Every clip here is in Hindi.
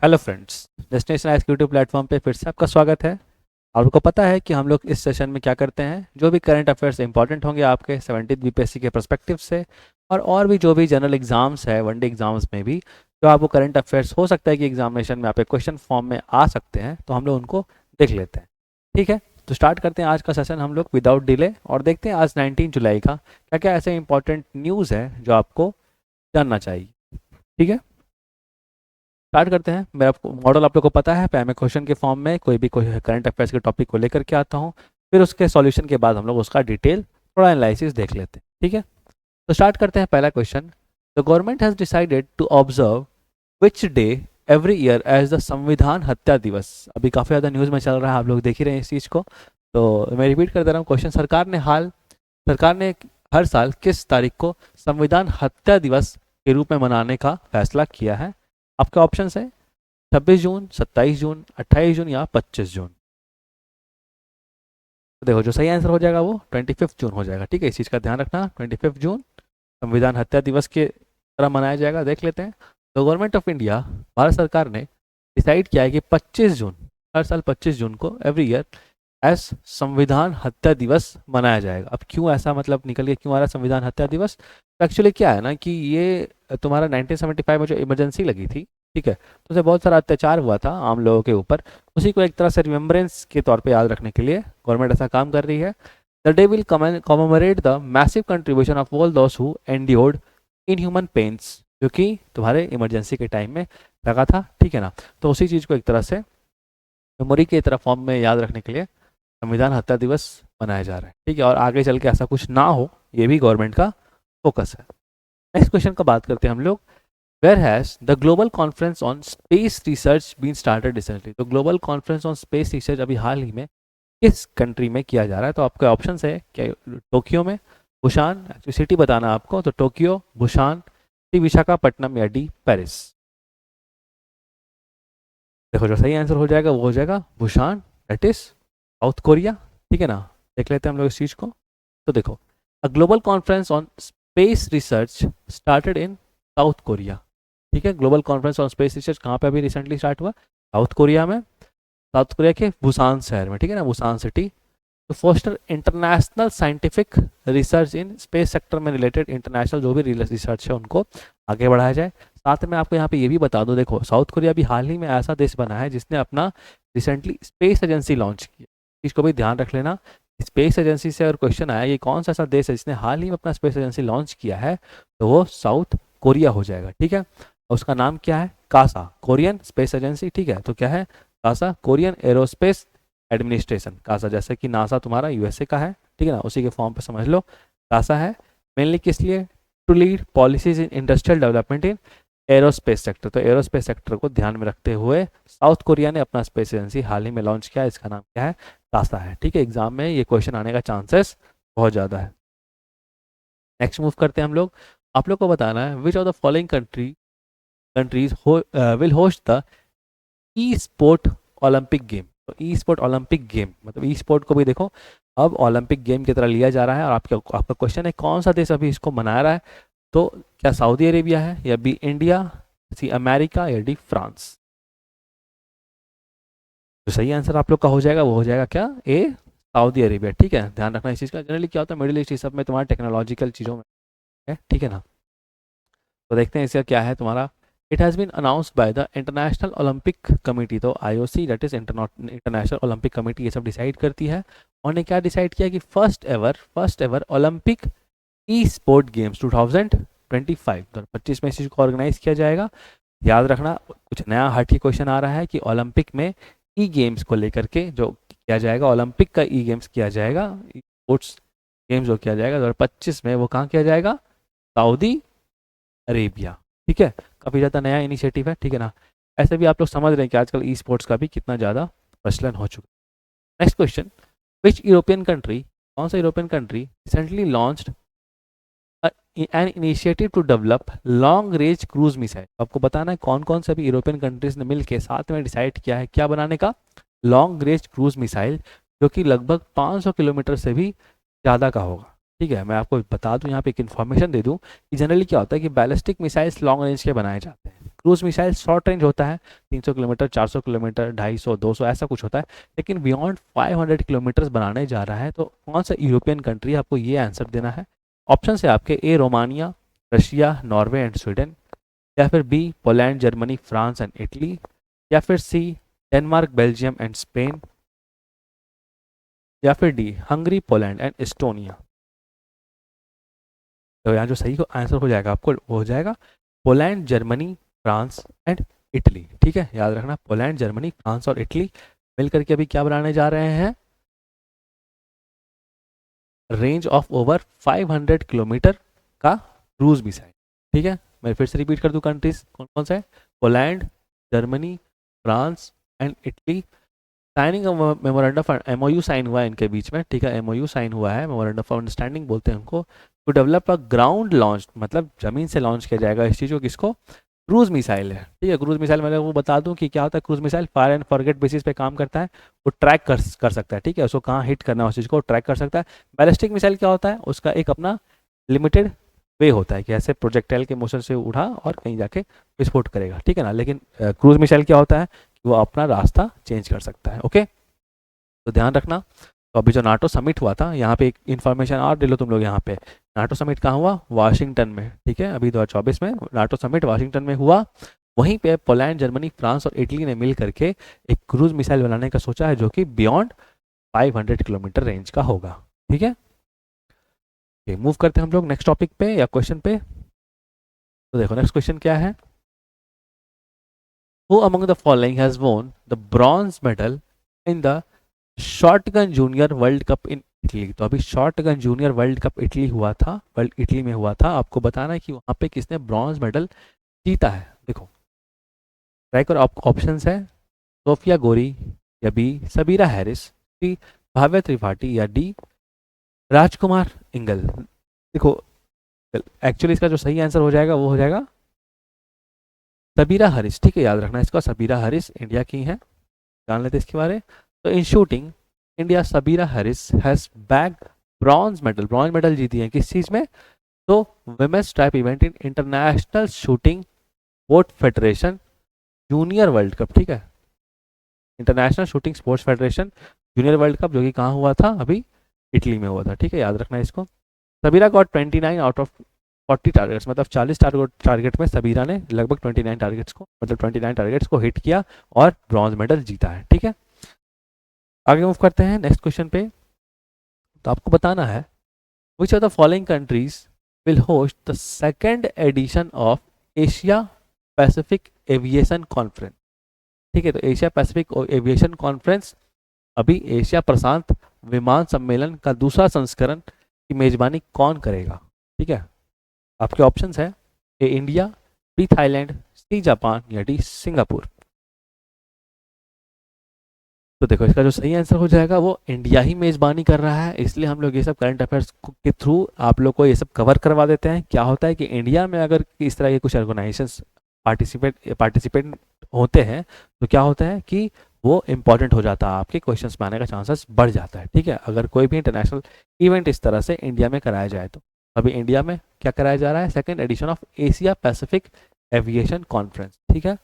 Hello friends, destination ice YouTube platform पे फिर से आपका स्वागत है। आपको पता है कि हम लोग इस सेशन में क्या करते हैं। जो भी करंट अफेयर्स इंपॉर्टेंट होंगे आपके 17th बीपीएससी के पर्सपेक्टिव से, और भी जो भी जनरल एग्जाम्स है, वनडे एग्जाम्स में भी जो आपको करंट अफेयर्स हो सकता है कि एग्जामिनेशन में आप क्वेश्चन फॉर्म में आ सकते हैं, तो हम लोग उनको देख लेते हैं। ठीक है, तो स्टार्ट करते हैं आज का सेशन हम लोग विदाउट डिले, और देखते हैं आज 19 जुलाई का क्या क्या ऐसे इंपॉर्टेंट न्यूज़ है जो आपको जानना चाहिए। ठीक है, स्टार्ट करते हैं। मेरा मॉडल आप लोग को पता है, पहले मैं क्वेश्चन के फॉर्म में कोई करंट अफेयर्स के टॉपिक को लेकर के आता हूँ, फिर उसके सॉल्यूशन के बाद हम लोग उसका डिटेल थोड़ा एनालिसिस देख लेते हैं। ठीक है, तो स्टार्ट करते हैं। पहला question, the government has decided to observe which day every year as the Samvidhan Hatya दिवस। अभी काफ़ी ज़्यादा न्यूज़ में चल रहा है, आप लोग देख ही रहे हैं इस चीज़ को, तो मैं रिपीट कर दे रहा हूँ क्वेश्चन। सरकार ने हर साल किस तारीख को संविधान हत्या दिवस के रूप में मनाने का फैसला किया है? आपके ऑप्शन है 26 जून, 27 जून, 28 जून या 25 जून। तो देखो, जो सही आंसर हो जाएगा वो 25 जून हो जाएगा। ठीक है, इस चीज़ का ध्यान रखना, 25 जून संविधान हत्या दिवस के तरह मनाया जाएगा। देख लेते हैं। तो गवर्नमेंट ऑफ इंडिया, भारत सरकार ने डिसाइड किया है कि 25 जून, हर साल 25 जून को एवरी ईयर एज संविधान हत्या दिवस मनाया जाएगा। अब क्यों ऐसा मतलब निकल के क्यों आ रहा है संविधान हत्या दिवस? तो एक्चुअली क्या है ना कि ये तुम्हारा 1975 में जो इमरजेंसी लगी थी, ठीक है, तो उससे बहुत सारा अत्याचार हुआ था आम लोगों के ऊपर। उसी को एक तरह से रिमेम्बरेंस के तौर पे याद रखने के लिए गवर्नमेंट ऐसा काम कर रही है। The day will commemorate the massive contribution of all those who endured inhuman pains, जो कि तुम्हारे इमरजेंसी के टाइम में लगा था। ठीक है ना, तो उसी चीज़ को एक तरह से मेमोरी के तरह फॉर्म में याद रखने के लिए संविधान हत्या दिवस मनाया जा रहा है। ठीक है, और आगे चल के ऐसा कुछ ना हो, ये भी गवर्नमेंट का फोकस है। नेक्स्ट क्वेश्चन का बात करते हैं हम लोग। Where has the global conference on space research been started recently? तो global conference on space research अभी हाल ही में किस कंट्री में किया जा रहा है? तो आपके ऑप्शन है क्या, टोक्यो में, बुशान, एक्चुअली सिटी बताना आपको, तो टोक्यो, बुशान, सी विशाखापट्टनम या डी पेरिस। देखो, जो सही आंसर हो जाएगा वो हो जाएगा Busan, that is south Korea. ठीक है ना, देख लेते हैं हम लोग इस चीज़ को। तो देखो, a global conference on space research started in South Korea. ठीक है, global conference on space research कहाँ पे अभी रिसेंटली स्टार्ट हुआ? साउथ कोरिया में, साउथ कोरिया के बुसान शहर में। ठीक है ना, बुसान सिटी। तो foster international scientific research in space sector में रिलेटेड इंटरनेशनल जो भी रिसर्च है उनको आगे बढ़ाया जाए। साथ में आपको यहाँ पे ये भी बता दो, देखो साउथ कोरिया भी हाल ही में ऐसा देश बना है जिसने अपना रिसेंटली स्पेस एजेंसी लॉन्च किया। इसको भी ध्यान रख लेना। स्पेस एजेंसी से अगर क्वेश्चन आया कि कौन सा ऐसा देश है जिसने हाल ही में अपना स्पेस एजेंसी लॉन्च किया है, तो वो साउथ कोरिया हो जाएगा। ठीक है, उसका नाम क्या है? KASA, Korean space agency. ठीक है, तो क्या है? KASA, Korean aerospace administration. KASA जैसे कि नासा तुम्हारा यूएसए का है, ठीक है ना, उसी के फॉर्म पे समझ लो कासा है। मेनली किस लिए? To lead policies in industrial development in aerospace sector. तो एरोस्पेस सेक्टर को ध्यान में रखते हुए साउथ कोरिया ने अपना स्पेस एजेंसी हाल ही में लॉन्च किया, इसका नाम क्या है? कासा है। ठीक है, एग्जाम में ये क्वेश्चन आने का चांसेस बहुत ज़्यादा है। नेक्स्ट मूव करते हैं हम लोग। आप लोग को बताना है which of the following countries will host the E sport Olympic game. तो ई स्पोर्ट ओलंपिक गेम मतलब ई स्पोर्ट को भी देखो अब ओलंपिक गेम की तरह लिया जा रहा है। और आपका क्वेश्चन है कौन सा देश अभी इसको मना रहा है? तो क्या सऊदी अरेबिया है, या बी इंडिया, सी अमेरिका, या डी फ्रांस? तो सही आंसर आप लोग का हो जाएगा वो हो जाएगा क्या? ए, सऊदी अरेबिया। ठीक है, ध्यान रखना इस चीज़ का। जनरली क्या होता है मिडिल ईस्ट सब में तुम्हारा टेक्नोलॉजिकल चीज़ों में है। ठीक है ना, तो देखते हैं इसका क्या है तुम्हारा। It has been announced by the International Olympic Committee. तो IOC that is International Olympic Committee ये सब डिसाइड करती है। उन्होंने क्या डिसाइड किया कि फर्स्ट एवर ओलंपिक ई स्पोर्ट गेम्स 2025 में इस चीज़ को ऑर्गेनाइज किया जाएगा। याद रखना, कुछ नया हट के क्वेश्चन आ रहा है कि ओलंपिक में ई गेम्स को लेकर के जो किया जाएगा, ओलंपिक का ई गेम्स किया जाएगा, स्पोर्ट्स गेम्स जो किया जाएगा 2025 में, वो कहाँ किया जाएगा? Saudi Arabia. ठीक है, काफ़ी ज़्यादा नया इनिशिएटिव है। ठीक है ना, ऐसे भी आप लोग समझ रहे हैं कि आजकल ई स्पोर्ट्स का भी कितना ज़्यादा प्रचलन हो चुका है। Next question, which European country, कौन सा European country recently launched an initiative to develop long range cruise missile? आपको बताना है कौन कौन से भी यूरोपियन कंट्रीज ने मिलकर साथ में डिसाइड किया है क्या बनाने का? लॉन्ग रेंज क्रूज मिसाइल, जो कि लगभग 500 किलोमीटर से भी ज़्यादा का होगा। ठीक है, मैं आपको बता दूं यहाँ पे एक इन्फॉर्मेशन दे दूं कि जनरली क्या होता है कि बैलिस्टिक मिसाइल्स लॉन्ग रेंज के बनाए जाते हैं, क्रूज मिसाइल शॉर्ट रेंज होता है, 300 किलोमीटर, 400 किलोमीटर, 250, 200 ऐसा कुछ होता है, लेकिन बियॉन्ड 500 किलोमीटर बनाने जा रहा है। तो कौन सा यूरोपियन कंट्री, आपको ये आंसर देना है। ऑप्शन है आपके A Romania, Russia, Norway and Sweden, या फिर B Poland, Germany, France and Italy, या फिर C Denmark, Belgium and Spain, या फिर D Hungary, Poland and Estonia. तो यहाँ जो सही आंसर हो जाएगा आपको वो हो जाएगा Poland, Germany, France and Italy. ठीक है, याद रखना पोलैंड, जर्मनी, फ्रांस और इटली मिलकर के अभी क्या बनाने जा रहे हैं, रेंज ऑफ ओवर 500 किलोमीटर का क्रूज मिसाइल। ठीक है, मैं फिर से रिपीट कर दूं, कंट्रीज कौन कौन सा है, Poland, Germany, France and Italy. Signing memorandum of MOU sign हुआ है इनके बीच में। ठीक है, एमओयू साइन हुआ है, मेमोरेंडम ऑफ अंडरस्टैंडिंग बोलते हैं उनको, to develop a ground launch, मतलब जमीन से लॉन्च किया जाएगा इस चीज़ को, किसको, क्रूज मिसाइल है। ठीक है, क्रूज मिसाइल मैं वो बता दूं कि क्या होता है, cruise missile fire and forget basis पे काम करता है, वो ट्रैक कर सकता है। ठीक है, उसको कहाँ हिट करना है उस चीज़ को ट्रैक कर सकता है। बैलिस्टिक मिसाइल क्या होता है, उसका एक अपना लिमिटेड वे होता है कि ऐसे प्रोजेक्टाइल के मोशन से उठा और कहीं जाके विस्फोट करेगा। ठीक है ना, लेकिन क्रूज मिसाइल क्या होता है कि वो अपना रास्ता चेंज कर सकता है। ओके, तो ध्यान रखना। तो अभी जो नाटो समिट हुआ था, यहाँ पे एक इन्फॉर्मेशन और ले लो तुम लोग, यहाँ पे नाटो समिट कहाँ हुआ, वाशिंगटन में। ठीक है, अभी 2024 में नाटो समिट वाशिंगटन में हुआ। वहीं पे पोलैंड, जर्मनी, फ्रांस और इटली ने मिल करके एक क्रूज मिसाइल बनाने का सोचा है, जो कि बियॉन्ड 500 किलोमीटर रेंज का होगा। ठीक है, मूव करते हैं हम लोग नेक्स्ट टॉपिक पे या क्वेश्चन पे। तो देखो नेक्स्ट क्वेश्चन क्या है, who among the following has won the bronze medal in the shotgun junior world cup in Italy. तो अभी shotgun junior world cup Italy हुआ था, वर्ल्ड इटली में हुआ था। आपको बताना है कि वहाँ पे किसने ब्रॉन्ज मेडल जीता है। देखो ट्राई करो, ऑप्शंस है सोफिया गोरी, या बी सबीरा हैरिस, सी भाव्य त्रिपाठी, या डी राजकुमार इंगल। देखो एक्चुअली इसका जो सही आंसर हो जाएगा वो हो जाएगा सबीरा हरिस। ठीक है, याद रखना इसका, सबीरा हरिस इंडिया की है, जान लेते इसके बारे। तो इन shooting India Sabira Harris has bag bronze medal जीती है किस चीज में, तो women's trap event in international shooting sport federation junior world cup. ठीक है, international shooting sports federation junior world cup, जो कि कहाँ हुआ था, अभी इटली में हुआ था। ठीक है, याद रखना इसको। Sabira got 29 out of 40 targets, मतलब 40 टारगेट में सबीरा ने लगभग 29 टारगेट्स को, मतलब 29 टारगेट्स को हिट किया और ब्रॉन्ज मेडल जीता है। ठीक है, आगे मूव करते हैं नेक्स्ट क्वेश्चन पे। तो आपको बताना है which of the following countries will host the second edition of Asia Pacific aviation conference. ठीक है, तो एशिया पैसिफिक एविएशन कॉन्फ्रेंस, अभी एशिया प्रशांत विमान सम्मेलन का दूसरा संस्करण की मेजबानी कौन करेगा। ठीक है, आपके ऑप्शंस है A India, B Thailand, C Japan, या डी सिंगापुर। तो देखो इसका जो सही आंसर हो जाएगा वो इंडिया ही मेजबानी कर रहा है, इसलिए हम लोग ये सब करंट अफेयर्स के थ्रू आप लोग को ये सब कवर करवा देते हैं। क्या होता है कि इंडिया में अगर इस तरह के कुछ ऑर्गेनाइजेशंस पार्टिसिपेट होते हैं तो क्या होता है कि वो इम्पॉर्टेंट हो जाता है, आपके क्वेश्चंस में आने का चांसेस बढ़ जाता है। ठीक है, अगर कोई भी इंटरनेशनल इवेंट इस तरह से इंडिया में कराया जाए तो। अभी इंडिया में क्या कराया जा रहा है, second edition of Asia Pacific aviation conference. ठीक है,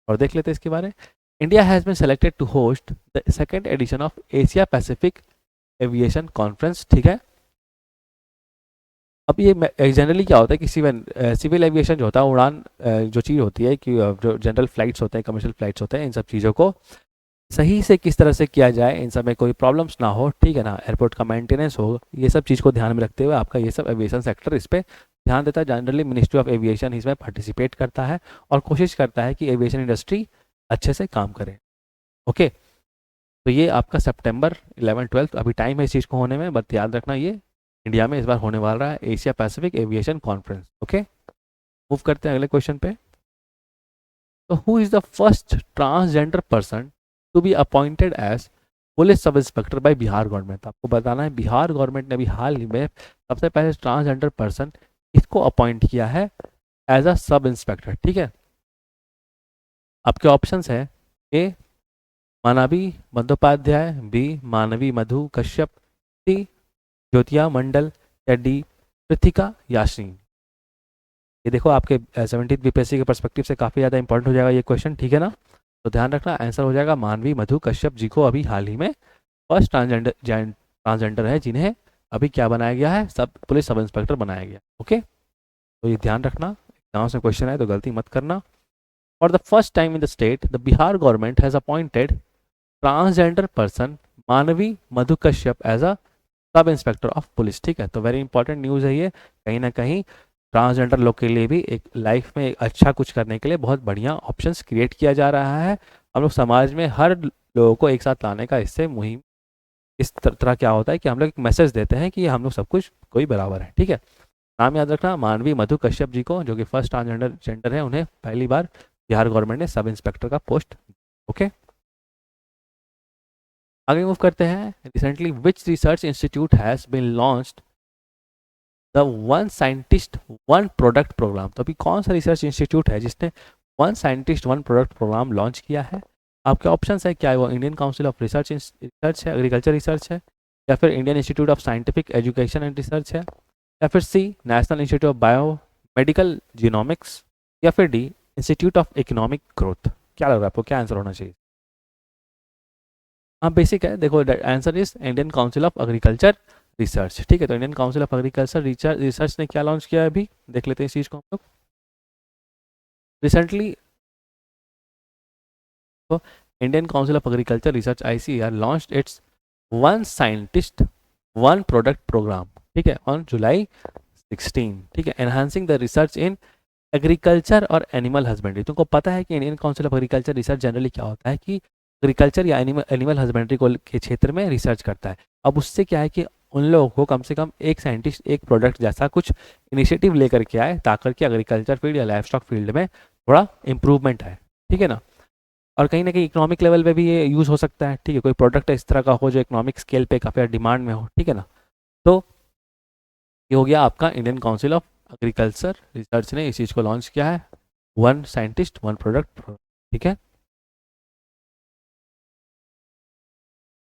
और देख लेते हैं इसके बारे में। India has been selected to host the second edition of Asia Pacific aviation conference. ठीक है, अब ये जनरली क्या होता है कि सिविल एविएशन जो होता है, उड़ान जो चीज़ होती है कि जो जनरल फ्लाइट्स होते हैं, कमर्शियल फ्लाइट्स होते हैं, इन सब चीज़ों को सही से किस तरह से किया जाए, इन सब में कोई प्रॉब्लम्स ना हो, ठीक है ना, एयरपोर्ट का मेंटेनेंस हो, ये सब चीज़ को ध्यान में रखते हुए आपका ये सब एविएशन सेक्टर इस पर ध्यान देता है। जनरली मिनिस्ट्री ऑफ एविएशन इसमें पार्टिसिपेट करता है और कोशिश करता है कि एविएशन इंडस्ट्री अच्छे से काम करे। ओके, तो ये आपका सितंबर 11-12 अभी टाइम है इस चीज़ को होने में, बट याद रखना ये इंडिया में इस बार होने वाला है Asia Pacific aviation conference. Okay, move करते हैं अगले क्वेश्चन पे। तो who is the first transgender person to be appointed as police sub inspector by Bihar government. आपको बताना है बिहार गवर्नमेंट ने अभी हाल ही में सबसे पहले ट्रांसजेंडर पर्सन इसको अपॉइंट किया है एज अ सब इंस्पेक्टर। ठीक है, आपके ऑप्शंस है ए मानवी बंदोपाध्याय, बी मानवी मधु कश्यप, सी ज्योतिया मंडल, या डी पृथिका यास्मीन। ये देखो आपके 17th बीपीएससी के पर्सपेक्टिव से काफ़ी ज़्यादा इंपॉर्टेंट हो जाएगा ये क्वेश्चन, ठीक है ना। तो ध्यान रखना, आंसर हो जाएगा मानवी मधु कश्यप जी को अभी हाल ही में फर्स्ट ट्रांसजेंडर है जिन्हें अभी क्या बनाया गया है, पुलिस सब इंस्पेक्टर बनाया गया। ओके, तो ये ध्यान रखना, एग्जाम से क्वेश्चन है तो गलती मत करना। For the first time in the state the Bihar government has appointed transgender person मानवी मधु Kashyap as a sub inspector of police. ठीक है, तो वेरी इंपॉर्टेंट न्यूज़ है ये, कहीं ना कहीं ट्रांसजेंडर लोग के लिए भी एक लाइफ में एक अच्छा कुछ करने के लिए बहुत बढ़िया ऑप्शंस क्रिएट किया जा रहा है। हम लोग समाज में हर लोगों को एक साथ लाने का इससे मुहिम, इस तरह क्या होता है कि हम लोग एक मैसेज देते हैं कि हम लोग सब कुछ कोई बराबर है। ठीक है, नाम याद रखना, मानवी मधु कश्यप जी को, जो कि फर्स्ट ट्रांसजेंडर है, उन्हें पहली बार बिहार गवर्नमेंट ने सब इंस्पेक्टर का पोस्ट। ओके, आगे मूव करते हैं। Recently which research institute has been launched the one scientist one product program. तो अभी कौन सा रिसर्च इंस्टीट्यूट है जिसने one scientist one product program launch किया है? आपके ऑप्शंस है, क्या है वो इंडियन काउंसिल ऑफ रिसर्च है, एग्रीकल्चर रिसर्च है, या फिर Indian institute of scientific education and research है, या फिर C national institute of biomedical genomics, या फिर D institute of economic growth. क्या लग रहा है आपको, क्या आंसर होना चाहिए? हाँ बेसिक है, देखो answer is Indian council of agriculture research. ठीक है, तो Indian council of agriculture research ने क्या लॉन्च किया है अभी, देख लेते हैं इस चीज़ को हम लोग। रिसेंटली तो Indian council of agriculture research ICAR launched its one scientist one product programme. ठीक है, ऑन जुलाई 16। ठीक है, enhancing the research in agriculture और एनिमल हस्बेंड्री। तुमको पता है कि Indian council of agriculture research generally क्या होता है कि एग्रीकल्चर या एनिमल हस्बेंड्री को के क्षेत्र में रिसर्च करता है। अब उससे क्या है कि उन लोगों को कम से कम एक साइंटिस्ट एक प्रोडक्ट जैसा कुछ इनिशिएटिव लेकर के आए ताकि कि एग्रीकल्चर फील्ड या लाइफ स्टॉक फील्ड में थोड़ा इंप्रूवमेंट है। ठीक है ना, और कहीं ना कहीं इकोनॉमिक लेवल पे भी ये यूज़ हो सकता है। ठीक है, कोई प्रोडक्ट इस तरह का हो जो इकोनॉमिक स्केल पे काफ़ी डिमांड में हो। ठीक है ना, तो ये हो गया आपका Indian council of agriculture research ने इस चीज़ को लॉन्च किया है, वन साइंटिस्ट वन प्रोडक्ट। ठीक है,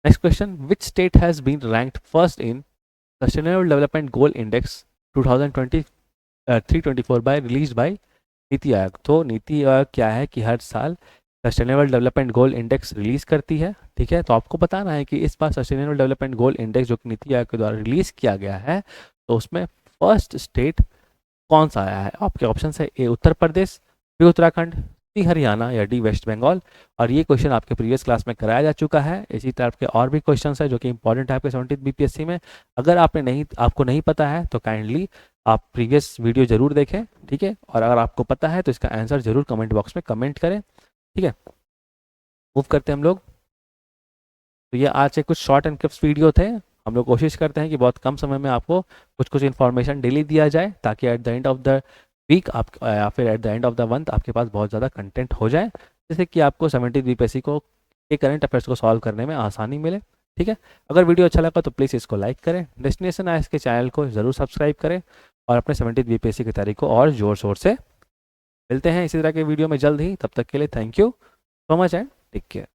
next question, which state has been ranked first in sustainable development goal index 2023-24 by release by NITI Aayog. तो नीति आयोग क्या है कि हर साल sustainable development goal index release करती है। ठीक है, तो आपको बताना है कि इस बार सस्टेनेबल डेवलपमेंट गोल इंडेक्स जो कि नीति आयोग के द्वारा रिलीज किया गया है, तो उसमें फर्स्ट स्टेट कौन सा आया है? आपके ऑप्शन है, ए उत्तर प्रदेश, बी उत्तराखंड, सी हरियाणा, या डी वेस्ट बंगाल। और ये क्वेश्चन आपके प्रीवियस क्लास में कराया जा चुका है। इसी तरह के और भी क्वेश्चन है जो कि इंपॉर्टेंट है आपके 17th BPSC में। अगर आपको नहीं पता है तो काइंडली आप प्रीवियस वीडियो जरूर देखें। ठीक है, और अगर आपको पता है तो इसका आंसर जरूर कमेंट बॉक्स में कमेंट करें। ठीक है, मूव करते हैं हम लोग। तो ये आज के कुछ शॉर्ट एंड क्लिप्स वीडियो थे। हम लोग कोशिश करते हैं कि बहुत कम समय में आपको कुछ कुछ इन्फॉर्मेशन डेली दिया जाए ताकि at the end of the week आप या फिर at the end of the month आपके पास बहुत ज़्यादा कंटेंट हो जाए, जैसे कि आपको 17th BPSC को के करंट अफेयर्स को सॉल्व करने में आसानी मिले। ठीक है, अगर वीडियो अच्छा लगा तो प्लीज़ इसको लाइक करें, डेस्टिनेशन आइस के चैनल को ज़रूर सब्सक्राइब करें और अपने 17th BPSC की तैयारी को और ज़ोर शोर से मिलते हैं इसी तरह के वीडियो में जल्द ही। तब तक के लिए thank you so much and take care.